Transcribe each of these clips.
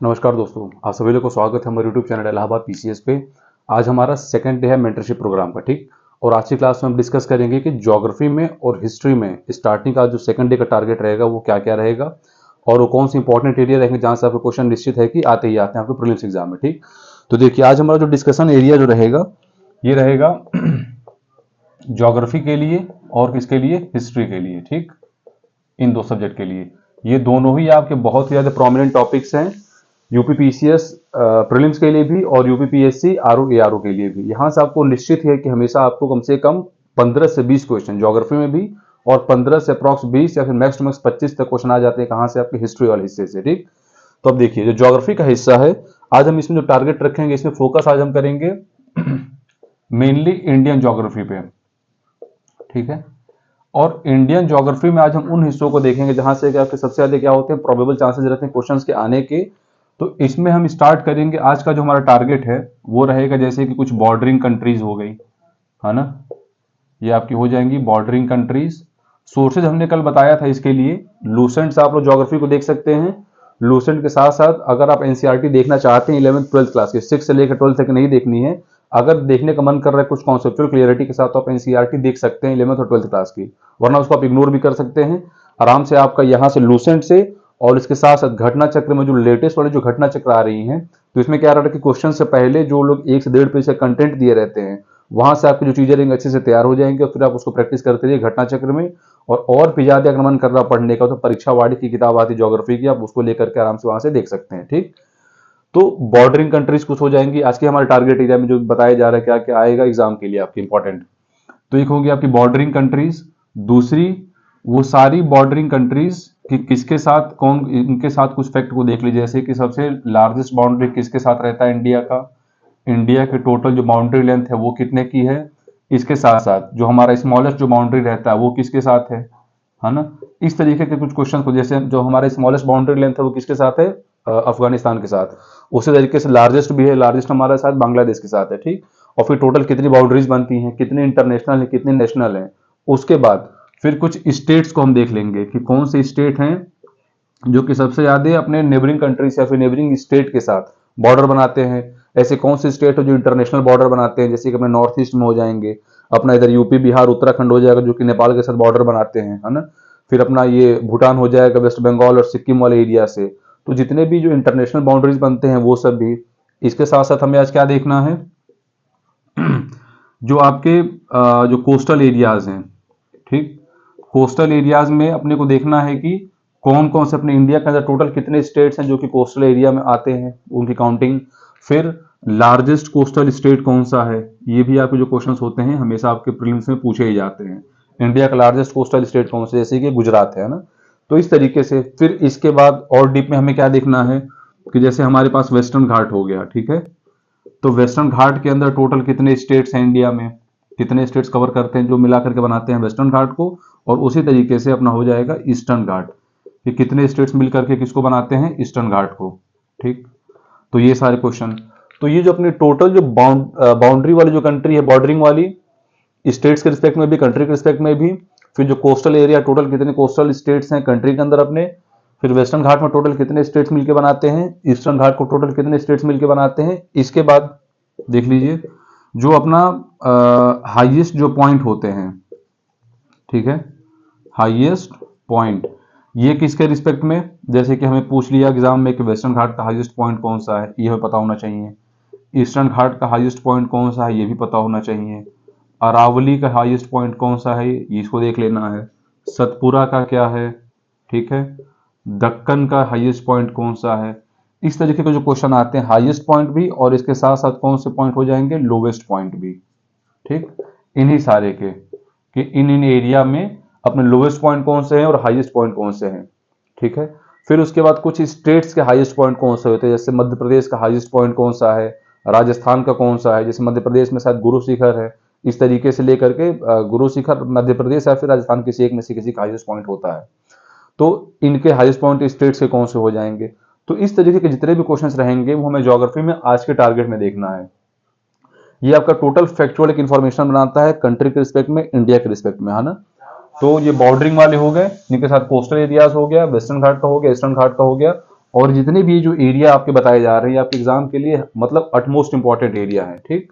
नमस्कार दोस्तों, आप सभी लोगों को स्वागत है हमारे यूट्यूब चैनल इलाहाबाद पीसीएस पे। आज हमारा सेकंड डे है मेंटरशिप प्रोग्राम का, ठीक। और आज की क्लास में हम डिस्कस करेंगे कि ज्योग्राफी में और हिस्ट्री में स्टार्टिंग का जो सेकंड डे का टारगेट रहेगा वो क्या क्या रहेगा और वो कौन से इंपॉर्टेंट एरिया रहेंगे जहाँ से आपको क्वेश्चन निश्चित है कि आते ही आते हैं आपके प्रीलिम्स एग्जाम में, ठीक। तो देखिए, आज हमारा जो डिस्कशन एरिया जो रहेगा ये रहेगा ज्योग्राफी के लिए और किसके लिए, हिस्ट्री के लिए, ठीक। इन दो सब्जेक्ट के लिए ये दोनों ही आपके बहुत ही ज्यादा प्रोमिनेंट टॉपिक्स हैं यूपी पीसीएस प्रीलिम्स के लिए भी और यूपी पीएससी आरओ एआरओ के लिए भी। यहां से आपको निश्चित है कि हमेशा आपको कम से कम 15 से 20 क्वेश्चन ज्योग्राफी में भी और 15 से अप्रॉक्स 20 या फिर मैक्स टू मैक्स 25 तक क्वेश्चन आ जाते हैं कहां से, आपके हिस्ट्री वाले हिस्से से, ठीक। तो अब देखिए, जो ज्योग्राफी का हिस्सा है आज हम इसमें जो टारगेट रखेंगे, इसमें फोकस आज हम करेंगे मेनली इंडियन ज्योग्राफी पे, ठीक है। और इंडियन ज्योग्राफी में आज हम उन हिस्सों को देखेंगे जहां से क्या सबसे ज्यादा क्या होते हैं, प्रोबेबल चांसेस रहते हैं क्वेश्चंस के आने के। तो इसमें हम स्टार्ट करेंगे, आज का जो हमारा टारगेट है वो रहेगा जैसे कि कुछ बॉर्डरिंग कंट्रीज हो गई, है ना, ये आपकी हो जाएंगी बॉर्डरिंग कंट्रीज। सोर्सेज हमने कल बताया था इसके लिए, लूसेंट से आप लोग ज्योग्राफी को देख सकते हैं। लूसेंट के साथ साथ अगर आप एनसीईआरटी देखना चाहते हैं 11th 12th क्लास के, 6 से लेकर 12th तक नहीं देखनी है, अगर देखने का मन कर रहा है कुछ कॉन्सेप्चुअल क्लियरिटी के साथ, तो आप एनसीईआरटी देख सकते हैं 11th और 12th क्लास की, वरना उसको आप इग्नोर भी कर सकते हैं आराम से। आपका यहाँ से लूसेंट से और इसके साथ साथ घटना चक्र में जो लेटेस्ट वाली जो घटना चक्र आ रही हैं, तो इसमें क्या रहा है कि क्वेश्चन से पहले जो लोग 1 से 1.5 पेज का कंटेंट दिए रहते हैं, वहां से आपकी जो चीजें रहेंगी अच्छे से तैयार हो जाएंगे और फिर आप उसको प्रैक्टिस करते रहिए घटना चक्र में। और भी ज्यादा अगर मन कर रहा पढ़ने का तो परीक्षा वाड़ी की किताब आती ज्योग्राफी की, आप उसको लेकर के आराम से वहां से देख सकते हैं, ठीक। तो बॉर्डरिंग कंट्रीज कुछ हो जाएंगी आज के हमारे टारगेट एरिया में, जो बताया जा रहा है क्या क्या आएगा एग्जाम के लिए आपकी इंपॉर्टेंट। तो एक होगी आपकी बॉर्डरिंग कंट्रीज, दूसरी वो सारी बॉर्डरिंग कंट्रीज कि किसके साथ कौन, इनके साथ कुछ फैक्ट को देख लीजिए, जैसे कि सबसे लार्जेस्ट बाउंड्री किसके साथ रहता है इंडिया का, इंडिया के टोटल जो बाउंड्री लेंथ है वो कितने की है, इसके साथ साथ जो हमारा स्मॉलेस्ट जो बाउंड्री रहता है वो किसके साथ है ना। इस तरीके के कुछ क्वेश्चन को, जैसे जो हमारे स्मॉलेस्ट बाउंड्री लेंथ है वो किसके साथ है, अफगानिस्तान के साथ। उसी तरीके से लार्जेस्ट भी है, लार्जेस्ट हमारे साथ बांग्लादेश के साथ है, ठीक। और फिर टोटल कितनी बाउंड्रीज बनती हैं, कितने इंटरनेशनल है, कितने नेशनल हैं। उसके बाद फिर कुछ स्टेट्स को हम देख लेंगे कि कौन से स्टेट हैं जो कि सबसे ज्यादा अपने नेबरिंग कंट्रीज या फिर नेबरिंग स्टेट के साथ बॉर्डर बनाते हैं। ऐसे कौन से स्टेट है जो इंटरनेशनल बॉर्डर बनाते हैं, जैसे कि अपने नॉर्थ ईस्ट में हो जाएंगे, अपना इधर यूपी बिहार उत्तराखंड हो जाएगा जो कि नेपाल के साथ बॉर्डर बनाते हैं, है ना। फिर अपना ये भूटान हो जाएगा वेस्ट बंगाल और सिक्किम वाले एरिया से। तो जितने भी जो इंटरनेशनल बाउंड्रीज बनते हैं वो सब भी। इसके साथ साथ हमें आज क्या देखना है, जो आपके जो कोस्टल एरियाज हैं, ठीक। कोस्टल एरियाज में अपने को देखना है कि कौन कौन से अपने इंडिया के अंदर टोटल कितने स्टेट्स हैं जो कि कोस्टल एरिया में आते हैं, उनकी काउंटिंग। फिर लार्जेस्ट कोस्टल स्टेट कौन सा है, ये भी आपके जो क्वेश्चंस होते हैं हमेशा आपके प्रीलिम्स में पूछे ही जाते हैं। इंडिया का लार्जेस्ट कोस्टल स्टेट कौन सा, जैसे कि गुजरात है ना। तो इस तरीके से फिर इसके बाद और डीप में हमें क्या देखना है कि जैसे हमारे पास वेस्टर्न घाट हो गया, ठीक है। तो वेस्टर्न घाट के अंदर टोटल कितने स्टेट्स हैं इंडिया में, कितने स्टेट्स कवर करते हैं जो मिला करके बनाते हैं वेस्टर्न घाट को। और उसी तरीके से अपना हो जाएगा ईस्टर्न घाट, कि कितने स्टेट्स मिल करके किसको बनाते हैं, ईस्टर्न घाट को, ठीक। तो ये सारे क्वेश्चन, तो ये जो अपनी टोटल जो बाउंड्री वाली जो कंट्री है, बॉर्डरिंग वाली, स्टेट्स के रिस्पेक्ट में भी कंट्री के रिस्पेक्ट में भी। फिर जो कोस्टल एरिया, टोटल कितने कोस्टल स्टेट्स हैं कंट्री के अंदर अपने। फिर वेस्टर्न घाट में टोटल कितने स्टेट्स मिलकर बनाते हैं, ईस्टर्न घाट को टोटल कितने स्टेट्स मिलकर बनाते हैं। इसके बाद देख लीजिए जो अपना हाईएस्ट जो पॉइंट होते हैं, ठीक है, हाईएस्ट पॉइंट ये किसके रिस्पेक्ट में, जैसे कि हमें पूछ लिया एग्जाम में कि वेस्टर्न घाट का हाईएस्ट पॉइंट कौन सा है, ये हमें पता होना चाहिए। ईस्टर्न घाट का हाईएस्ट पॉइंट कौन सा है, ये भी पता होना चाहिए। अरावली का हाईएस्ट पॉइंट कौन सा है, इसको देख लेना है। सतपुरा का क्या है, ठीक है। दक्कन का हाईएस्ट पॉइंट कौन सा है। इस तरीके के जो क्वेश्चन आते हैं, हाईएस्ट पॉइंट भी और इसके साथ साथ कौन से पॉइंट हो जाएंगे, लोवेस्ट पॉइंट भी, ठीक। इन्हीं सारे के कि इन एरिया में अपने लोवेस्ट पॉइंट कौन से हैं और हाईएस्ट पॉइंट कौन से हैं, ठीक है। फिर उसके बाद कुछ स्टेट्स के हाईएस्ट पॉइंट कौन से होते हैं, जैसे मध्य प्रदेश का हाईएस्ट पॉइंट कौन सा है, राजस्थान का कौन सा है, जैसे मध्य प्रदेश में शायद गुरु शिखर है। इस तरीके से लेकर के गुरु शिखर मध्य प्रदेश या फिर राजस्थान किसी एक में से किसी का हाईएस्ट पॉइंट होता है। तो इनके हाईएस्ट पॉइंट स्टेट्स के कौन से हो जाएंगे। तो इस तरीके के जितने भी क्वेश्चंस रहेंगे वो हमें ज्योग्राफी में आज के टारगेट में देखना है। ये आपका टोटल फैक्चुअल एक इन्फॉर्मेशन बनाता है कंट्री के रिस्पेक्ट में, इंडिया के रिस्पेक्ट में, है ना। तो ये बॉर्डरिंग वाले हो गए, इनके साथ कोस्टल एरियाज हो गया, वेस्टर्न घाट का हो गया, ईस्टर्न घाट का हो गया, और जितने भी जो एरिया आपके बताए जा रहे हैं आपके एग्जाम के लिए मतलब अटमोस्ट इंपॉर्टेंट एरिया है। ठीक,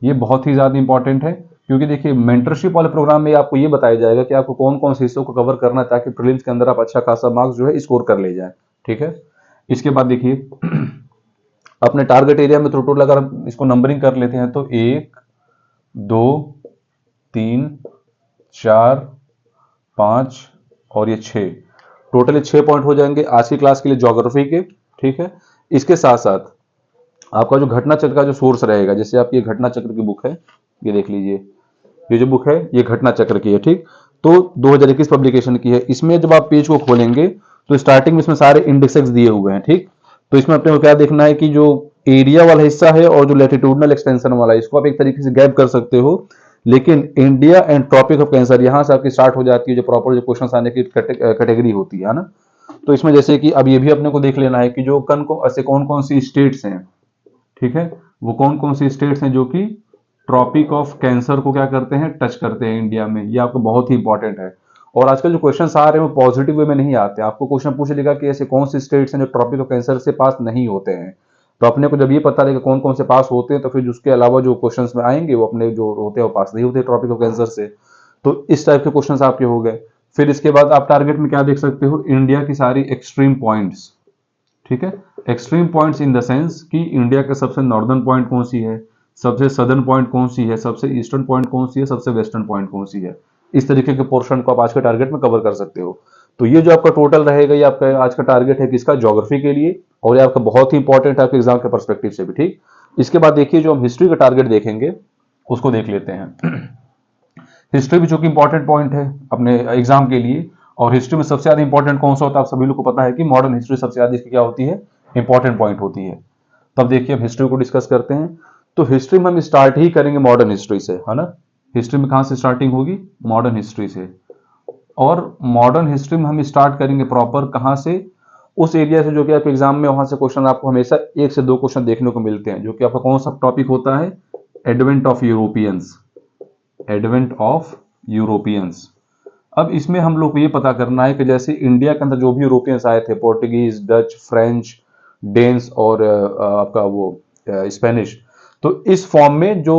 ये बहुत ही ज्यादा इंपॉर्टेंट है, क्योंकि देखिए मेंटरशिप वाले प्रोग्राम में आपको ये बताया जाएगा कि आपको कौन कौन से हिस्सों को कवर करना है ताकि प्रीलिम्स के अंदर आप अच्छा खासा मार्क्स जो है स्कोर कर ले जाए। ठीक है, इसके बाद देखिए अपने टारगेट एरिया में टोटल अगर हम इसको नंबरिंग कर लेते हैं तो 1 2 3 4 5 और ये 6, टोटली 6 पॉइंट हो जाएंगे आज की क्लास के लिए ज्योग्राफी के। ठीक है, इसके साथ साथ आपका जो घटना चक्र का जो सोर्स रहेगा, जैसे आपकी घटना चक्र की बुक है, ये देख लीजिए, ये जो बुक है ये घटना चक्र की है। ठीक, तो 2021 पब्लिकेशन की है। इसमें जब आप पेज को खोलेंगे तो स्टार्टिंग में इसमें सारे इंडेक्सेस दिए हुए हैं। ठीक, तो इसमें अपने को क्या देखना है कि जो एरिया वाला हिस्सा है और जो लैटिट्यूडनल एक्सटेंशन वाला है इसको आप एक तरीके से गैप कर सकते हो, लेकिन India and tropic of cancer यहां से आपकी स्टार्ट हो जाती है जो प्रॉपर जो क्वेश्चन आने की कैटेगरी होती है ना। तो इसमें जैसे कि अब ये भी अपने को देख लेना है कि जो कन को ऐसे कौन कौन सी स्टेट्स हैं। ठीक है, वो कौन कौन सी स्टेट्स हैं जो कि ट्रॉपिक ऑफ कैंसर को क्या करते हैं, टच करते हैं इंडिया में। ये आपको बहुत ही इंपॉर्टेंट है। और आजकल जो क्वेश्चन आ रहे हैं वो पॉजिटिव वे में नहीं आते, आपको क्वेश्चन पूछ लेगा कि ऐसे कौन से स्टेट्स हैं जो ट्रॉपिक ऑफ कैंसर से पास नहीं होते हैं। तो अपने को जब ये पता रहेगा कौन कौन से पास होते हैं तो फिर उसके अलावा जो क्वेश्चंस में आएंगे वो अपने जो होते हैं वो पास नहीं होते ट्रॉपिक ऑफ कैंसर से। तो इस टाइप के क्वेश्चंस आपके हो गए। फिर इसके बाद आप टारगेट में क्या देख सकते हो, इंडिया की सारी एक्सट्रीम पॉइंट्स। ठीक है, extreme points in the sense कि इंडिया का सबसे नॉर्दर्न पॉइंट कौन सी है, सबसे सदर्न पॉइंट कौन सी है, सबसे ईस्टर्न पॉइंट कौन सी है, सबसे वेस्टर्न पॉइंट कौन सी है। इस तरीके के पोर्शन को आप आज के टारगेट में कवर कर सकते हो। तो ये जो आपका टोटल रहेगा ये आपका आज का टारगेट है किसका, ज्योग्राफी के लिए, और ये आपका बहुत ही इंपॉर्टेंट है आपके एग्जाम के पर्सपेक्टिव से भी। ठीक, इसके बाद देखिए जो हम हिस्ट्री का टारगेट देखेंगे उसको देख लेते हैं। हिस्ट्री भी चूंकि इंपॉर्टेंट पॉइंट है अपने एग्जाम के लिए, और हिस्ट्री में सबसे ज्यादा इंपॉर्टेंट कौन सा होता है आप सभी लोग को पता है कि मॉडर्न हिस्ट्री सबसे ज्यादा इसकी क्या होती है, इंपॉर्टेंट पॉइंट होती है। तब देखिए हम हिस्ट्री को डिस्कस करते हैं। तो हिस्ट्री में हम स्टार्ट ही करेंगे मॉडर्न हिस्ट्री से, है ना। हिस्ट्री में कहां से स्टार्टिंग होगी, मॉडर्न हिस्ट्री से। और मॉडर्न हिस्ट्री में हम स्टार्ट करेंगे प्रॉपर कहां से, उस एरिया से जो कि आपके एग्जाम में वहां से क्वेश्चन आपको हमेशा 1 से 2 क्वेश्चन देखने को मिलते हैं, जो कि आपका कौन सा टॉपिक होता है, advent of Europeans. Advent of Europeans. अब इसमें हम लोग को ये पता करना है कि जैसे इंडिया के अंदर जो भी यूरोपियंस आए थे, पोर्टुगीज, डच, फ्रेंच, डेन्स और आपका वो स्पेनिश, तो इस फॉर्म में जो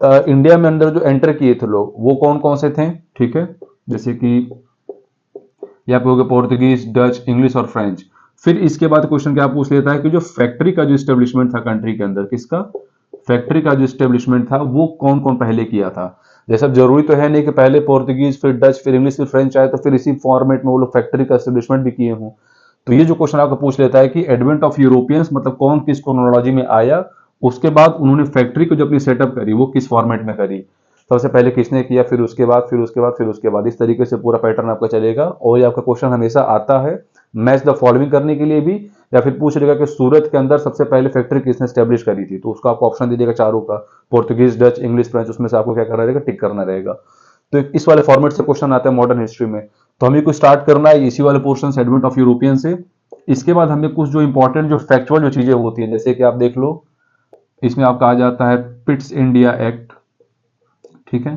इंडिया में अंदर जो एंटर किए थे लोग वो कौन कौन से थे। ठीक है, जैसे कि यहाँ पे हो गए पोर्टुगीज, डच, इंग्लिश और फ्रेंच। फिर इसके बाद क्वेश्चन क्या पूछ लेता है कि जो फैक्ट्री का जो स्टेब्लिशमेंट था कंट्री के अंदर, किसका, फैक्ट्री का जो स्टेब्लिशमेंट था वो कौन कौन पहले किया था। जैसे अब जरूरी तो है नहीं कि पहले पोर्तुगीज फिर डच फिर इंग्लिश फिर फ्रेंच आए तो फिर इसी फॉर्मेट में वो लोग फैक्ट्री का एस्टेब्लिशमेंट भी किए हों। तो ये जो क्वेश्चन आपको पूछ लेता है कि एडवेंट ऑफ यूरोपियंस मतलब कौन किस क्रोनोलॉजी में आया, उसके बाद उन्होंने फैक्ट्री को जो अपनी सेटअप करी वो किस फॉर्मेट में करी, सबसे पहले किसने किया, फिर उसके बाद फिर उसके बाद फिर उसके बाद, इस तरीके से पूरा पैटर्न आपका चलेगा। और ये आपका क्वेश्चन हमेशा आता है मैच द फॉलोइंग करने के लिए भी, या फिर पूछ लेगा कि सूरत के अंदर सबसे पहले फैक्ट्री किसने स्टैब्लिश करी थी, तो उसका आपको ऑप्शन दे देगा चारों का, पोर्तुगीज, डच, इंग्लिश, फ्रेंच, उसमें से आपको क्या करना रहेगा, टिक करना रहेगा। तो इस वाले फॉर्मेट से क्वेश्चन आता है मॉडर्न हिस्ट्री में। तो हमें को स्टार्ट करना है इसी वाले पोर्शन से, एडवेंट ऑफ यूरोपियन से। इसके बाद हमें कुछ जो इंपॉर्टेंट जो फैक्चुअल जो चीजें होती है, जैसे कि आप देख लो इसमें आपका आ जाता है पिट्स इंडिया एक्ट। ठीक है,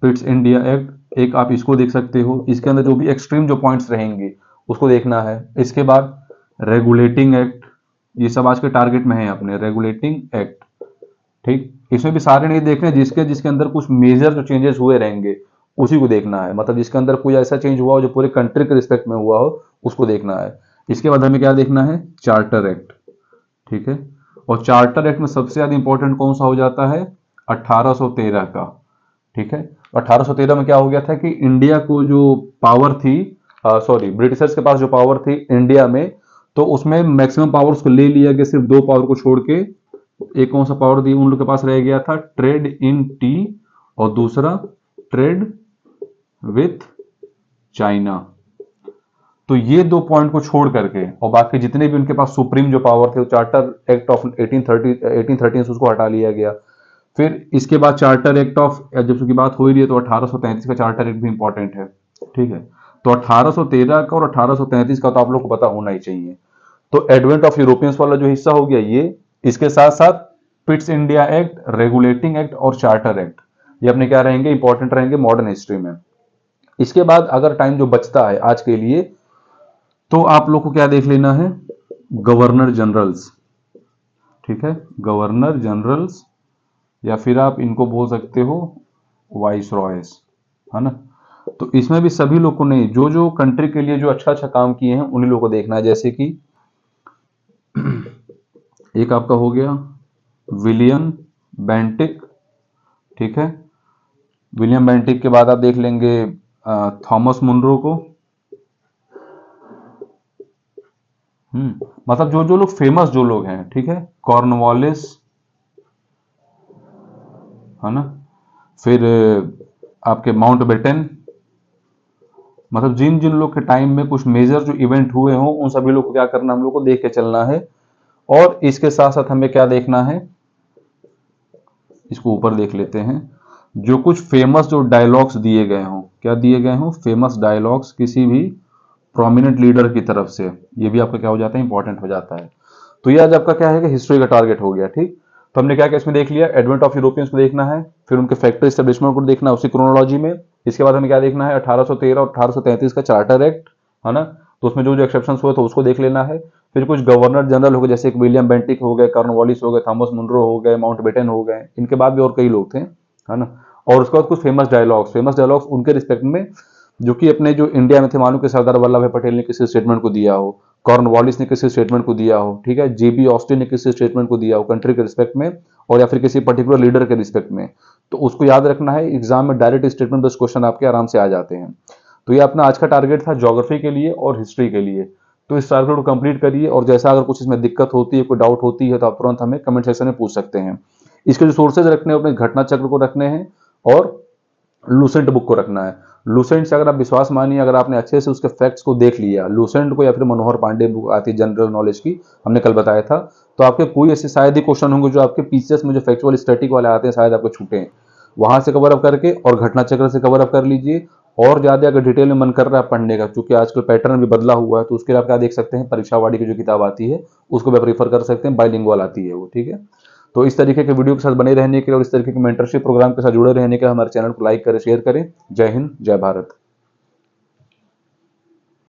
पिट्स इंडिया एक्ट एक आप इसको देख सकते हो, इसके अंदर जो भी एक्सट्रीम जो पॉइंट्स रहेंगे उसको देखना है। इसके बाद रेगुलेटिंग एक्ट, ये सब आज के टारगेट में है अपने, रेगुलेटिंग एक्ट। ठीक, इसमें भी सारे नहीं देखने, जिसके जिसके अंदर कुछ मेजर जो चेंजेस हुए रहेंगे उसी को देखना है, मतलब जिसके अंदर कोई ऐसा चेंज हुआ हो जो पूरे कंट्री के रिस्पेक्ट में हुआ हो उसको देखना है। इसके बाद हमें क्या देखना है, चार्टर एक्ट। ठीक है, और चार्टर एक्ट में सबसे ज्यादा इंपॉर्टेंट कौन सा हो जाता है, 1813 का। ठीक है, 1813 में क्या हो गया था कि इंडिया को जो पावर थी, सॉरी ब्रिटिशर्स के पास जो पावर थी इंडिया में, तो उसमें मैक्सिमम पावर उसको ले लिया गया, सिर्फ 2 पावर को छोड़ के। एक कौन सा पावर दी उन लोग के पास रह गया था, ट्रेड इन टी, और दूसरा ट्रेड विथ चाइना। तो ये 2 पॉइंट को छोड़ करके और बाकी जितने भी उनके पास सुप्रीम जो पावर थे, चार्टर एक्ट ऑफ 1813 से उसको हटा लिया गया। फिर इसके बाद चार्टर एक्ट ऑफ, जब उसकी बात हो ही रही है तो 1833 का चार्टर एक्ट भी इंपॉर्टेंट है। ठीक है, तो 1813 का और 1833 का तो आप लोग को पता होना ही चाहिए। तो एडवेंट ऑफ यूरोपियंस वाला जो हिस्सा हो गया ये, इसके साथ साथ Pitt's India act, regulating act और चार्टर एक्ट, ये अपने क्या रहेंगे, इंपॉर्टेंट रहेंगे मॉडर्न हिस्ट्री में। इसके बाद अगर टाइम जो बचता है आज के लिए, तो आप लोग को क्या देख लेना है, गवर्नर जनरल्स, ठीक है, गवर्नर जनरल्स, या फिर आप इनको बोल सकते हो वाइस रॉयस, है ना। तो इसमें भी सभी लोग को नहीं, जो जो कंट्री के लिए जो अच्छा अच्छा काम किए हैं उन्हीं लोगों को देखना है। जैसे कि एक आपका हो गया विलियम बेंटिक, ठीक है। विलियम बेंटिक के बाद आप देख लेंगे थॉमस मुनरो को। मतलब जो जो लोग फेमस जो लोग हैं, ठीक है, कॉर्नवालिस, है ना। फिर आपके माउंट बेटन, मतलब जिन जिन लोग के टाइम में कुछ मेजर जो इवेंट हुए हों उन सभी लोग को क्या करना, हम लोग को देख के चलना है। और इसके साथ साथ हमें क्या देखना है, इसको ऊपर देख लेते हैं, जो कुछ फेमस जो डायलॉग्स दिए गए हों, क्या दिए गए हों, फेमस डायलॉग्स किसी भी प्रोमिनेंट लीडर की तरफ से, ये भी आपका क्या हो जाता है, इंपॉर्टेंट हो जाता है। तो ये आज आपका क्या है कि हिस्ट्री का टारगेट हो गया, ठीक। तो हमने क्या क्या इसमें देख लिया, एडवेंट ऑफ यूरोपियंस को देखना है, फिर उनके फैक्ट्री एस्टेब्लिशमेंट को देखना है उसी क्रोनोलॉजी में। इसके बाद हमें क्या देखना है, 1813 और 1833 का चार्टर एक्ट, है ना। तो उसमें जो जो एक्सेप्शन हुए तो उसको देख लेना है। फिर कुछ गवर्नर जनरल हो गए, जैसे विलियम बेंटिक हो गए, कॉर्नवालिस हो गए, थॉमस मुनरो हो गए, माउंट बेटन हो गए, इनके बाद भी और कई लोग थे, है ना। और उसके बाद कुछ फेमस डायलॉग्स उनके रिस्पेक्ट में, जो कि अपने जो इंडिया में थे, मानो कि सरदार वल्लभ भाई पटेल ने किसी स्टेटमेंट को दिया हो, कॉर्नवालिस ने किसी स्टेटमेंट को दिया हो, ठीक है, जेबी ऑस्टिन ने किसी स्टेटमेंट को दिया हो कंट्री के रिस्पेक्ट में, और या फिर किसी पर्टिकुलर लीडर के रिस्पेक्ट में। तो उसको याद रखना है, एग्जाम में डायरेक्ट स्टेटमेंट बेस्ड क्वेश्चन आपके आराम से आ जाते हैं। तो ये अपना आज का टारगेट था ज्योग्राफी के लिए और हिस्ट्री के लिए। तो इस टारगेट को कंप्लीट करिए, और जैसा अगर कुछ इसमें दिक्कत होती है, कोई डाउट होती है, तो आप तुरंत हमें कमेंट सेक्शन में पूछ सकते हैं। इसके जो सोर्सेज रखने हैं, अपने घटना चक्र को रखने हैं और लूसेंट बुक को रखना है। लूसेंट से अगर आप विश्वास मानिए, अगर आपने अच्छे से उसके फैक्ट्स को देख लिया, लूसेंट को या फिर मनोहर पांडे बुक आती है जनरल नॉलेज की, हमने कल बताया था, तो आपके कोई ऐसे शायद ही क्वेश्चन होंगे जो आपके पीसीएस में जो फैक्चुअल स्टैटिक वाले आते हैं शायद आपको छूटे हैं। वहां से कवर अप करके और घटना चक्र से कवर अप कर लीजिए। और ज्यादा अगर डिटेल में मन कर रहा है पढ़ने का, क्योंकि आजकल पैटर्न भी बदला हुआ है, तो उसके लिए आप क्या देख सकते हैं, परीक्षावाड़ी की जो किताब आती है उसको भी आप रेफर कर सकते हैं, बाइलिंगुअल आती है वो, ठीक है। तो इस तरीके के वीडियो के साथ बने रहने के लिए और इस तरीके के मेंटरशिप प्रोग्राम के साथ जुड़े रहने के लिए हमारे चैनल को लाइक करें, शेयर करें। जय हिंद, जय भारत।